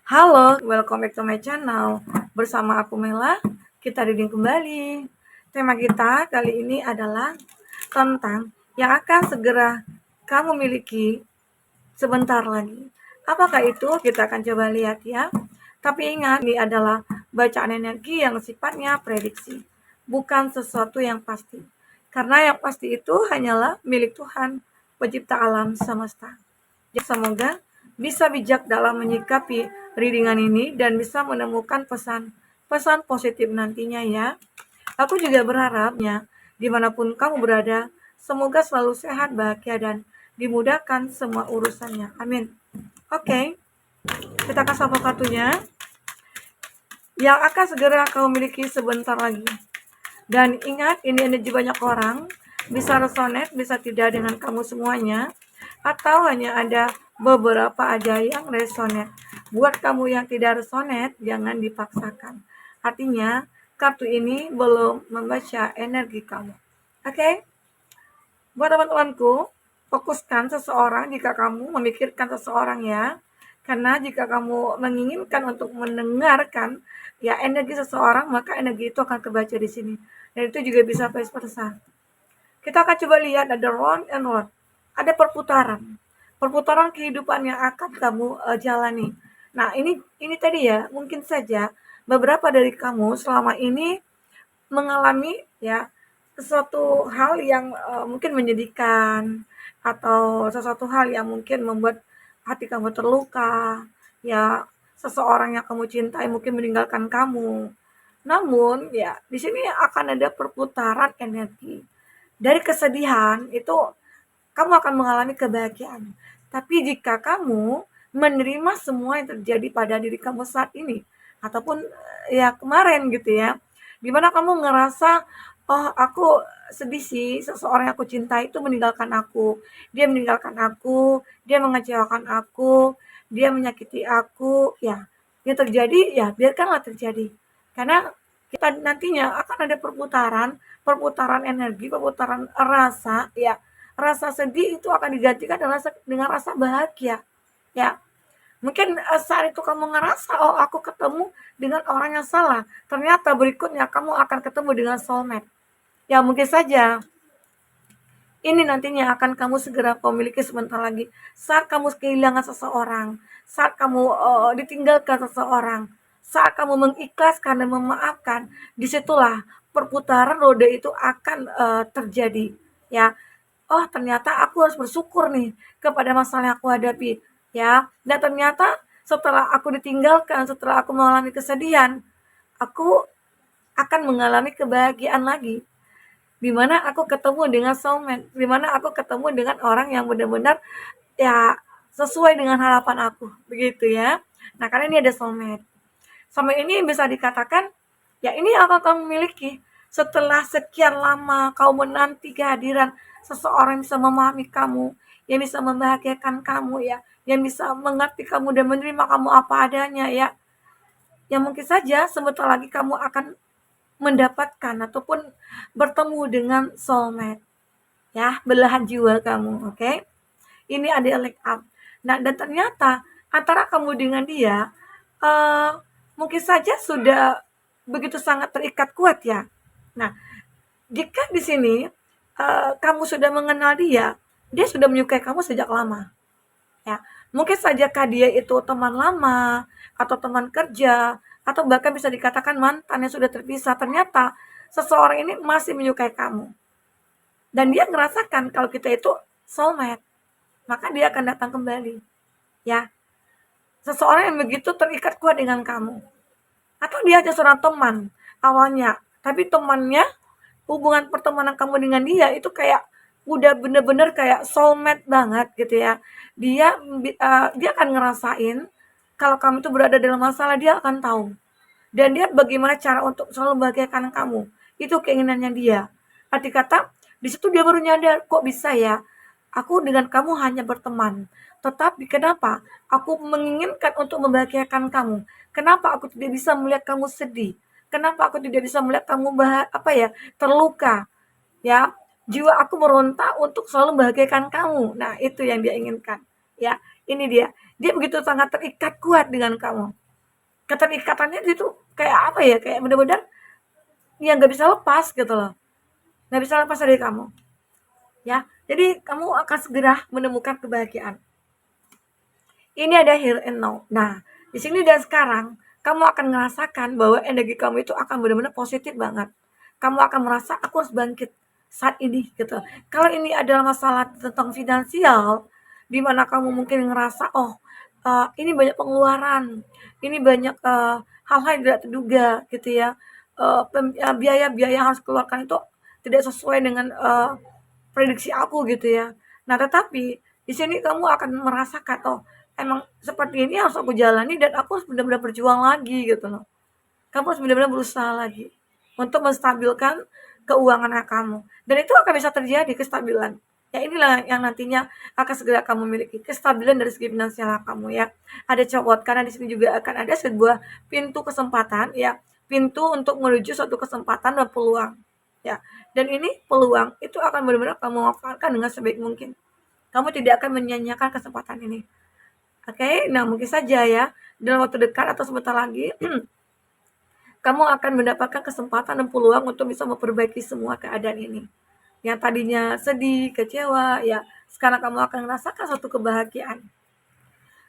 Halo, welcome back to my channel. Bersama aku Mela, kita reading kembali. Tema kita kali ini adalah tentang yang akan segera kamu miliki sebentar lagi. Apakah itu? Kita akan coba lihat ya. Tapi ingat, ini adalah bacaan energi yang sifatnya prediksi, bukan sesuatu yang pasti. Karena yang pasti itu hanyalah milik Tuhan, pencipta alam semesta. Semoga bisa bijak dalam menyikapi readingan ini dan bisa menemukan pesan positif nantinya ya. Aku juga berharapnya dimanapun kamu berada, semoga selalu sehat, bahagia, dan dimudahkan semua urusannya. Amin. Oke, kita kasih apa kartunya. Yang akan segera kamu miliki sebentar lagi. Dan ingat, ini energi banyak orang, bisa resonate, bisa tidak dengan kamu semuanya, atau hanya ada beberapa aja yang resonate. Buat kamu yang tidak resonate, jangan dipaksakan. Artinya, kartu ini belum membaca energi kamu. Oke? Buat teman-temanku, fokuskan seseorang jika kamu memikirkan seseorang ya. Karena jika kamu menginginkan untuk mendengarkan ya energi seseorang, maka energi itu akan kebaca di sini. Dan itu juga bisa vice versa. Kita akan coba lihat ada round and round. Ada perputaran. Perputaran kehidupan yang akan kamu jalani. Nah, ini tadi ya, mungkin saja beberapa dari kamu selama ini mengalami ya sesuatu hal yang mungkin menyedihkan atau sesuatu hal yang mungkin membuat hati kamu terluka, ya seseorang yang kamu cintai mungkin meninggalkan kamu. Namun ya di sini akan ada perputaran energi. Dari kesedihan itu kamu akan mengalami kebahagiaan. Tapi jika kamu menerima semua yang terjadi pada diri kamu saat ini ataupun ya kemarin gitu ya, dimana kamu ngerasa, oh aku sedih sih, seseorang yang aku cintai itu meninggalkan aku, dia mengecewakan aku, dia menyakiti aku, ya yang terjadi ya biarkanlah terjadi. Karena kita nantinya akan ada perputaran energi, perputaran rasa, ya rasa sedih itu akan digantikan dengan rasa bahagia, ya. Mungkin saat itu kamu ngerasa, oh aku ketemu dengan orang yang salah. Ternyata berikutnya kamu akan ketemu dengan soulmate. Ya mungkin saja ini nantinya akan kamu segera miliki sebentar lagi. Saat kamu kehilangan seseorang, saat kamu ditinggalkan seseorang, saat kamu mengikhlaskan dan memaafkan, disitulah perputaran roda itu akan terjadi. Ya, oh ternyata aku harus bersyukur nih kepada masalah yang aku hadapi. Ya, dan ternyata setelah aku ditinggalkan, setelah aku mengalami kesedihan, aku akan mengalami kebahagiaan lagi. Di mana aku ketemu dengan soulmate, di mana aku ketemu dengan orang yang benar-benar ya sesuai dengan harapan aku, begitu ya. Nah, karena ini ada soulmate. Soulmate ini bisa dikatakan ya ini akan kamu miliki setelah sekian lama kau menanti kehadiran seseorang yang bisa memahami kamu, yang bisa membahagiakan kamu ya, yang bisa mengerti kamu dan menerima kamu apa adanya ya. Yang mungkin saja sebentar lagi kamu akan mendapatkan ataupun bertemu dengan soulmate ya, belahan jiwa kamu, oke? Ini ada link up. Nah, dan ternyata antara kamu dengan dia eh, mungkin saja sudah begitu sangat terikat kuat ya. Nah, jika di sini kamu sudah mengenal dia, dia sudah menyukai kamu sejak lama. Ya, mungkin sajakah dia itu teman lama atau teman kerja atau bahkan bisa dikatakan mantan yang sudah terpisah. Ternyata seseorang ini masih menyukai kamu. Dan dia ngerasakan kalau kita itu soulmate, maka dia akan datang kembali. Ya, seseorang yang begitu terikat kuat dengan kamu. Atau dia hanya seorang teman awalnya, tapi temannya hubungan pertemanan kamu dengan dia itu kayak udah bener-bener kayak soulmate banget gitu ya. Dia akan ngerasain kalau kamu itu berada dalam masalah, dia akan tahu. Dan dia bagaimana cara untuk selalu membahagiakan kamu. Itu keinginannya dia. Arti kata, di situ dia baru nyadar, kok bisa ya? Aku dengan kamu hanya berteman. Tetapi kenapa? Aku menginginkan untuk membahagiakan kamu. Kenapa aku tidak bisa melihat kamu sedih? Kenapa aku tidak bisa melihat kamu terluka? Ya, jiwa aku meronta untuk selalu membahagiakan kamu. Nah, itu yang dia inginkan. Ya, Ini dia begitu sangat terikat kuat dengan kamu. Keterikatannya itu kayak apa ya, kayak bener-bener ya nggak bisa lepas gitu loh, nggak bisa lepas dari kamu, ya. Jadi kamu akan segera menemukan kebahagiaan. Ini ada here and now. Nah, di sini dan sekarang, kamu akan merasakan bahwa energi kamu itu akan benar-benar positif banget. Kamu akan merasa, aku harus bangkit saat ini, gitu. Kalau ini adalah masalah tentang finansial, di mana kamu mungkin ngerasa, oh, ini banyak pengeluaran, ini banyak hal-hal yang tidak terduga, gitu ya. Biaya-biaya yang harus keluarkan itu tidak sesuai dengan prediksi aku, gitu ya. Nah, tetapi di sini kamu akan merasakan, oh, emang seperti ini harus aku jalani dan aku harus benar-benar berjuang lagi gitu loh. Kamu harus benar-benar berusaha lagi untuk menstabilkan keuangan kamu. Dan itu akan bisa terjadi kestabilan. Ya inilah yang nantinya akan segera kamu miliki, kestabilan dari segi finansial kamu ya. Ada copot karena di sini juga akan ada sebuah pintu kesempatan ya, pintu untuk menuju suatu kesempatan dan peluang. Ya. Dan ini peluang itu akan benar-benar kamu manfaatkan dengan sebaik mungkin. Kamu tidak akan menyia-nyiakan kesempatan ini. Oke, nah mungkin saja ya dalam waktu dekat atau sebentar lagi kamu akan mendapatkan kesempatan dan peluang untuk bisa memperbaiki semua keadaan ini. Yang tadinya sedih, kecewa, ya sekarang kamu akan merasakan suatu kebahagiaan.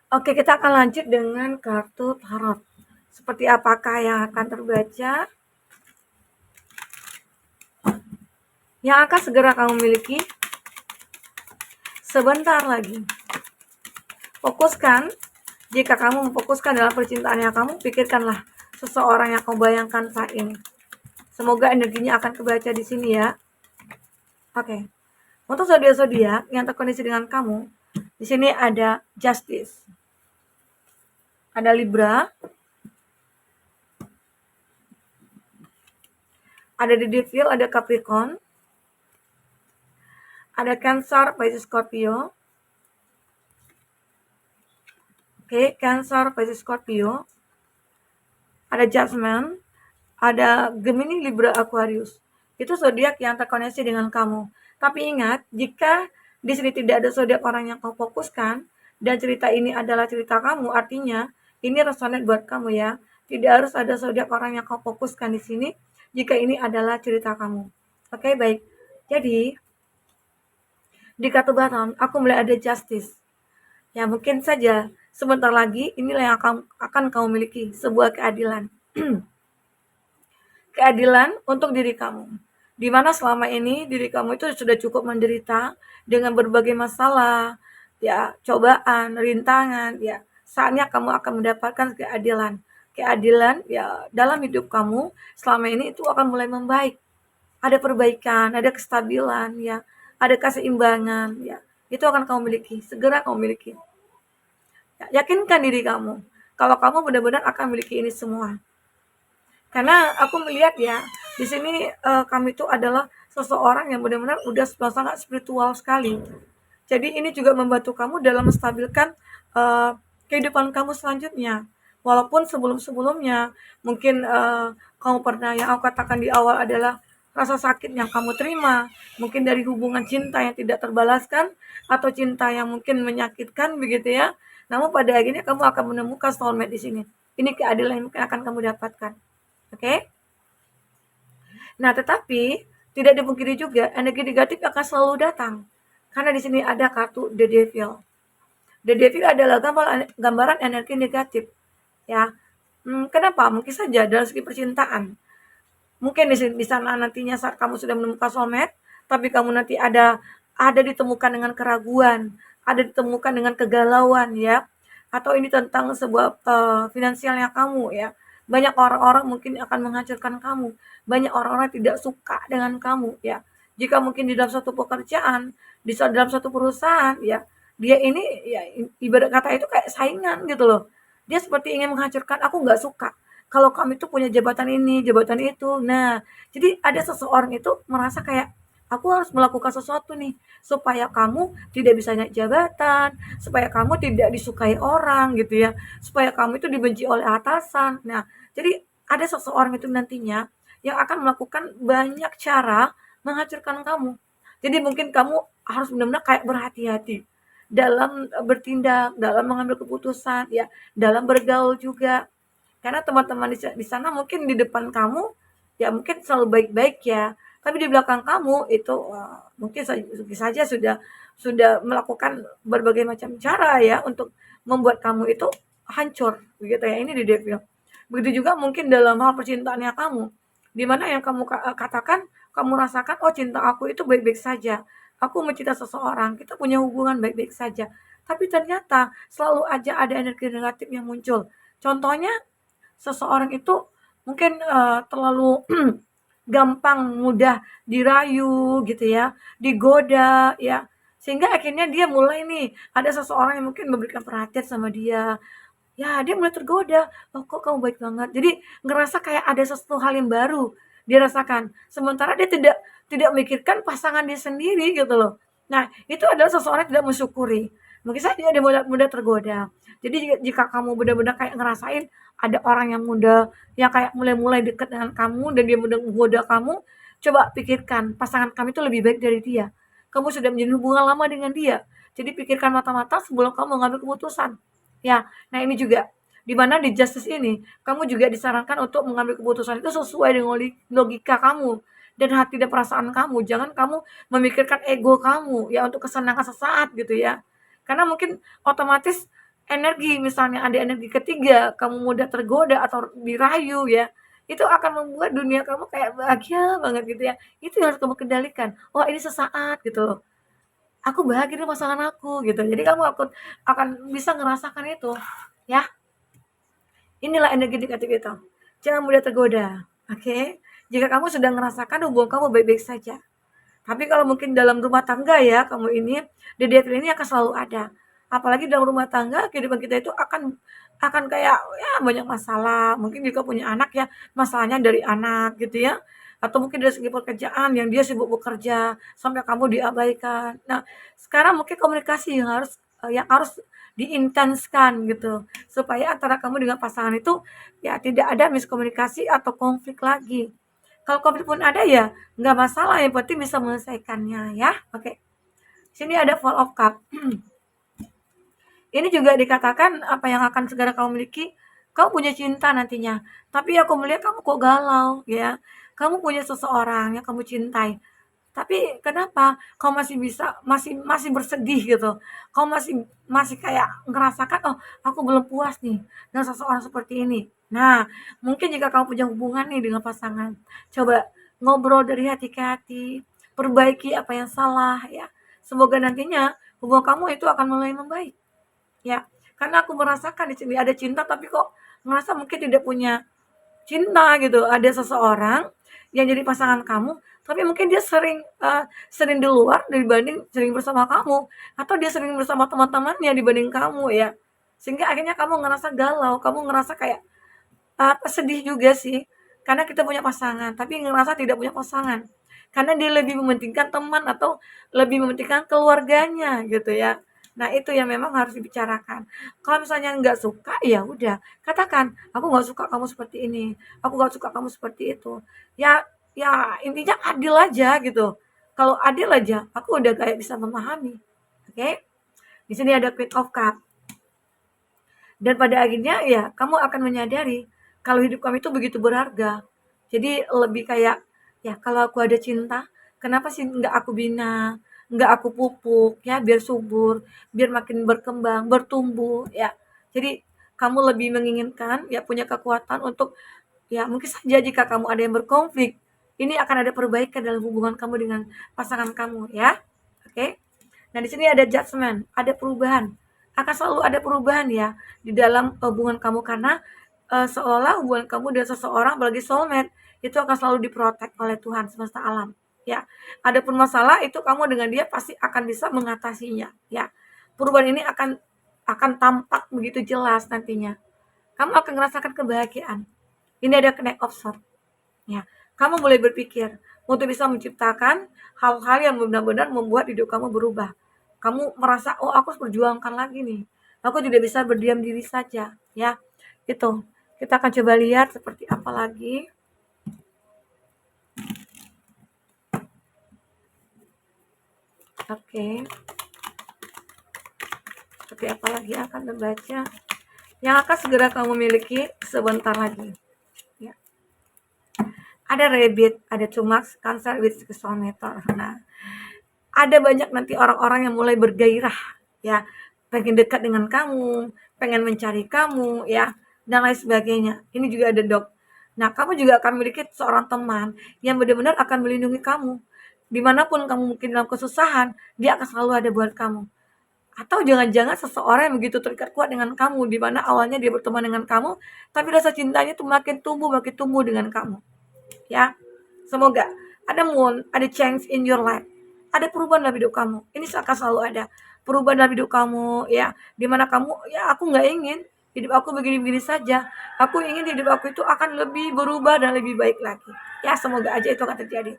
Oke, kita akan lanjut dengan kartu tarot. Seperti apakah yang akan terbaca? Yang akan segera kamu miliki sebentar lagi. Fokuskan. Jika kamu memfokuskan dalam percintaan yang kamu, pikirkanlah seseorang yang kamu bayangkan saat ini. Semoga energinya akan kebaca di sini ya. Oke. Untuk zodiak-zodiak yang terkoneksi dengan kamu, di sini ada Justice. Ada Libra. Ada The Devil, ada Capricorn. Ada Cancer, Pisces, Scorpio. Oke, Cancer, Pisces, Scorpio. Ada Judgment, ada Gemini, Libra, Aquarius. Itu zodiak yang terkoneksi dengan kamu. Tapi ingat, jika di sini tidak ada zodiak orang yang kamu fokuskan dan cerita ini adalah cerita kamu, artinya ini resonate buat kamu ya. Tidak harus ada zodiak orang yang kamu fokuskan di sini jika ini adalah cerita kamu. Oke, baik. Jadi, di kartu bottom aku melihat ada Justice. Ya, mungkin saja sebentar lagi inilah yang akan kamu miliki, sebuah keadilan. Keadilan untuk diri kamu. Di mana selama ini diri kamu itu sudah cukup menderita dengan berbagai masalah, ya, cobaan, rintangan, ya. Saatnya kamu akan mendapatkan keadilan. Keadilan ya dalam hidup kamu selama ini itu akan mulai membaik. Ada perbaikan, ada kestabilan, ya. Ada keseimbangan, ya. Itu akan kamu miliki, segera kamu miliki. Ya, yakinkan diri kamu kalau kamu benar-benar akan memiliki ini semua. Karena aku melihat ya, di sini kami itu adalah seseorang yang benar-benar udah sangat spiritual sekali. Jadi ini juga membantu kamu dalam menstabilkan kehidupan kamu selanjutnya. Walaupun sebelum-sebelumnya mungkin kamu pernah, yang aku katakan di awal adalah rasa sakit yang kamu terima, mungkin dari hubungan cinta yang tidak terbalaskan atau cinta yang mungkin menyakitkan begitu ya. Namun pada akhirnya kamu akan menemukan soulmate di sini. Ini keadilan yang mungkin akan kamu dapatkan. Oke? Nah, tetapi tidak dipungkiri juga energi negatif akan selalu datang. Karena di sini ada kartu The Devil. The Devil adalah gambaran energi negatif. Ya. Kenapa? Mungkin saja dalam segi percintaan. Mungkin di sana nantinya saat kamu sudah menemukan soulmate, tapi kamu nanti ada ditemukan dengan keraguan, ada ditemukan dengan kegalauan ya. Atau ini tentang sebuah finansialnya kamu ya. Banyak orang-orang mungkin akan menghancurkan kamu. Banyak orang-orang tidak suka dengan kamu ya. Jika mungkin di dalam suatu pekerjaan, dalam suatu perusahaan ya, dia ini ya ibarat kata itu kayak saingan gitu loh. Dia seperti ingin menghancurkan, aku nggak suka kalau kamu itu punya jabatan ini, jabatan itu. Nah, jadi ada seseorang itu merasa kayak aku harus melakukan sesuatu nih supaya kamu tidak bisa naik jabatan, supaya kamu tidak disukai orang gitu ya, supaya kamu itu dibenci oleh atasan. Nah, jadi ada seseorang itu nantinya yang akan melakukan banyak cara menghancurkan kamu. Jadi mungkin kamu harus benar-benar kayak berhati-hati. dalam bertindak, dalam mengambil keputusan, ya, dalam bergaul juga. Karena teman-teman di sana mungkin di depan kamu, ya mungkin selalu baik-baik ya, tapi di belakang kamu itu, mungkin saja sudah melakukan berbagai macam cara ya untuk membuat kamu itu hancur, begitu ya, ini di devil. Begitu juga mungkin dalam hal percintaannya kamu, di mana yang kamu katakan, kamu rasakan, "Oh, cinta aku itu baik-baik saja. Aku mencinta seseorang, kita punya hubungan baik-baik saja." Tapi ternyata selalu aja ada energi negatif yang muncul. Contohnya, seseorang itu mungkin, terlalu gampang mudah dirayu gitu ya, digoda ya, sehingga akhirnya dia mulai nih, ada seseorang yang mungkin memberikan perhatian sama dia, ya dia mulai tergoda, "Oh kok kamu baik banget?" Jadi ngerasa kayak ada sesuatu hal yang baru dia rasakan, sementara dia tidak tidak memikirkan pasangan dia sendiri gitu loh. Nah, itu adalah seseorang yang tidak mensyukuri, mungkin saja dia mudah mudah tergoda. Jadi jika kamu benar-benar kayak ngerasain ada orang yang kayak mulai-mulai dekat dengan kamu dan dia mudah menggoda kamu, coba pikirkan pasangan kamu itu lebih baik dari dia. Kamu sudah menjalin hubungan lama dengan dia, jadi pikirkan matang-matang sebelum kamu mengambil keputusan. Ya, nah ini juga, di mana di justice ini, kamu juga disarankan untuk mengambil keputusan itu sesuai dengan logika kamu dan hati dan perasaan kamu. Jangan kamu memikirkan ego kamu ya untuk kesenangan sesaat gitu ya. Karena mungkin otomatis energi, misalnya ada energi ketiga, kamu mudah tergoda atau dirayu ya, itu akan membuat dunia kamu kayak bahagia banget gitu ya. Itu yang harus kamu kendalikan. Oh, ini sesaat gitu loh. Aku bahagia dengan pasangan aku gitu. Jadi kamu akan bisa ngerasakan itu ya. Inilah energi negatif itu. Jangan mudah tergoda. Oke. Jika kamu sudah merasakan hubungan kamu baik-baik saja. Tapi kalau mungkin dalam rumah tangga ya, kamu ini, the devil ini akan selalu ada. Apalagi dalam rumah tangga, kehidupan kita itu akan kayak ya banyak masalah. Mungkin juga punya anak ya, masalahnya dari anak gitu ya. Atau mungkin dari segi pekerjaan yang dia sibuk bekerja sampai kamu diabaikan. Nah, sekarang mungkin komunikasi yang harus diintenskan gitu supaya antara kamu dengan pasangan itu ya tidak ada miskomunikasi atau konflik lagi. Kalau konflik pun ada ya nggak masalah, yang penting bisa menyelesaikannya ya. Oke. Sini ada Four of Cup. Ini juga dikatakan apa yang akan segera kamu miliki, kamu punya cinta nantinya. Tapi aku melihat kamu kok galau ya. Kamu punya seseorang yang kamu cintai. Tapi kenapa kamu masih bisa masih masih bersedih gitu. Kamu masih masih kayak ngerasakan, "Oh, aku belum puas nih dengan seseorang seperti ini." Nah, mungkin jika kamu punya hubungan nih dengan pasangan, coba ngobrol dari hati ke hati, perbaiki apa yang salah ya. Semoga nantinya hubungan kamu itu akan mulai membaik. Ya, karena aku merasakan di sini ada cinta tapi kok merasa mungkin tidak punya cinta gitu. Ada seseorang yang jadi pasangan kamu, tapi mungkin dia sering di luar dibanding sering bersama kamu, atau dia sering bersama teman-temannya dibanding kamu ya. Sehingga akhirnya kamu ngerasa galau, kamu ngerasa kayak sedih juga sih. Karena kita punya pasangan, tapi ngerasa tidak punya pasangan. Karena dia lebih mementingkan teman atau lebih mementingkan keluarganya gitu ya. Nah, itu yang memang harus dibicarakan. Kalau misalnya nggak suka, ya udah, katakan, "Aku nggak suka kamu seperti ini, aku nggak suka kamu seperti itu." Ya ya intinya adil aja gitu. Kalau adil aja, aku udah kayak bisa memahami. Oke? Di sini ada Queen of Cup. Dan pada akhirnya ya kamu akan menyadari kalau hidup kamu itu begitu berharga. Jadi lebih kayak, ya kalau aku ada cinta, kenapa sih nggak aku bina, nggak aku pupuk ya biar subur, biar makin berkembang, bertumbuh ya. Jadi kamu lebih menginginkan ya punya kekuatan untuk ya mungkin saja jika kamu ada yang berkonflik, ini akan ada perbaikan dalam hubungan kamu dengan pasangan kamu ya. Oke. Nah, di sini ada judgment, ada perubahan. Akan selalu ada perubahan ya di dalam hubungan kamu karena seolah hubungan kamu dengan seseorang apalagi soulmate itu akan selalu diprotek oleh Tuhan semesta alam. Ya, adapun masalah itu kamu dengan dia pasti akan bisa mengatasinya. Ya, perubahan ini akan tampak begitu jelas nantinya. Kamu akan merasakan kebahagiaan. Ini ada Knight of Swords. Ya, kamu mulai berpikir untuk bisa menciptakan hal-hal yang benar-benar membuat hidup kamu berubah. Kamu merasa, oh aku harus perjuangkan lagi nih. Aku tidak bisa berdiam diri saja. Ya, itu. Kita akan coba lihat seperti apa lagi. Oke. Oke, apalagi akan terbaca yang akan segera kamu miliki sebentar lagi. Ya. Ada rabbit, ada tumax, cancer with meter. Nah, ada banyak nanti orang-orang yang mulai bergairah, ya, pengen dekat dengan kamu, pengen mencari kamu, ya, dan lain sebagainya. Ini juga ada dog. Nah, kamu juga akan memiliki seorang teman yang benar-benar akan melindungi kamu. Dimanapun kamu mungkin dalam kesusahan, dia akan selalu ada buat kamu. Atau jangan-jangan seseorang yang begitu terikat kuat dengan kamu, di mana awalnya dia berteman dengan kamu, tapi rasa cintanya tuh makin tumbuh dengan kamu. Ya, semoga ada moon, ada change in your life, ada perubahan dalam hidup kamu. Ini akan selalu ada perubahan dalam hidup kamu, ya, dimana kamu, ya, aku nggak ingin hidup aku begini-begini saja, aku ingin hidup aku itu akan lebih berubah dan lebih baik lagi. Ya, semoga aja itu akan terjadi.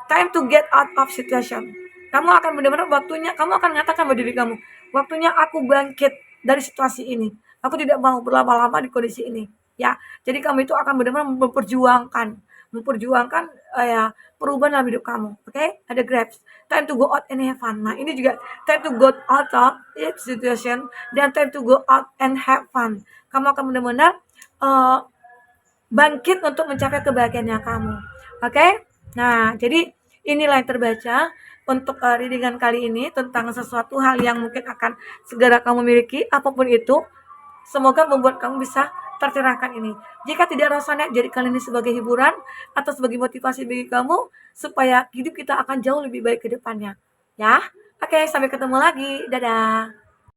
Time to get out of situation. Kamu akan benar-benar waktunya, kamu akan mengatakan pada diri kamu, waktunya aku bangkit dari situasi ini, aku tidak mau berlama-lama di kondisi ini. Ya, jadi kamu itu akan benar-benar memperjuangkan ya, perubahan dalam hidup kamu. Oke, ada grabs, time to go out and have fun. Nah, ini juga time to go out of situation dan time to go out and have fun. Kamu akan benar-benar bangkit untuk mencapai kebahagiaannya kamu. Oke, nah, jadi inilah yang terbaca untuk readingan kali ini tentang sesuatu hal yang mungkin akan segera kamu miliki, apapun itu. Semoga membuat kamu bisa tercerahkan ini. Jika tidak rasanya, jadikan ini sebagai hiburan atau sebagai motivasi bagi kamu supaya hidup kita akan jauh lebih baik ke depannya. Ya, oke, sampai ketemu lagi. Dadah.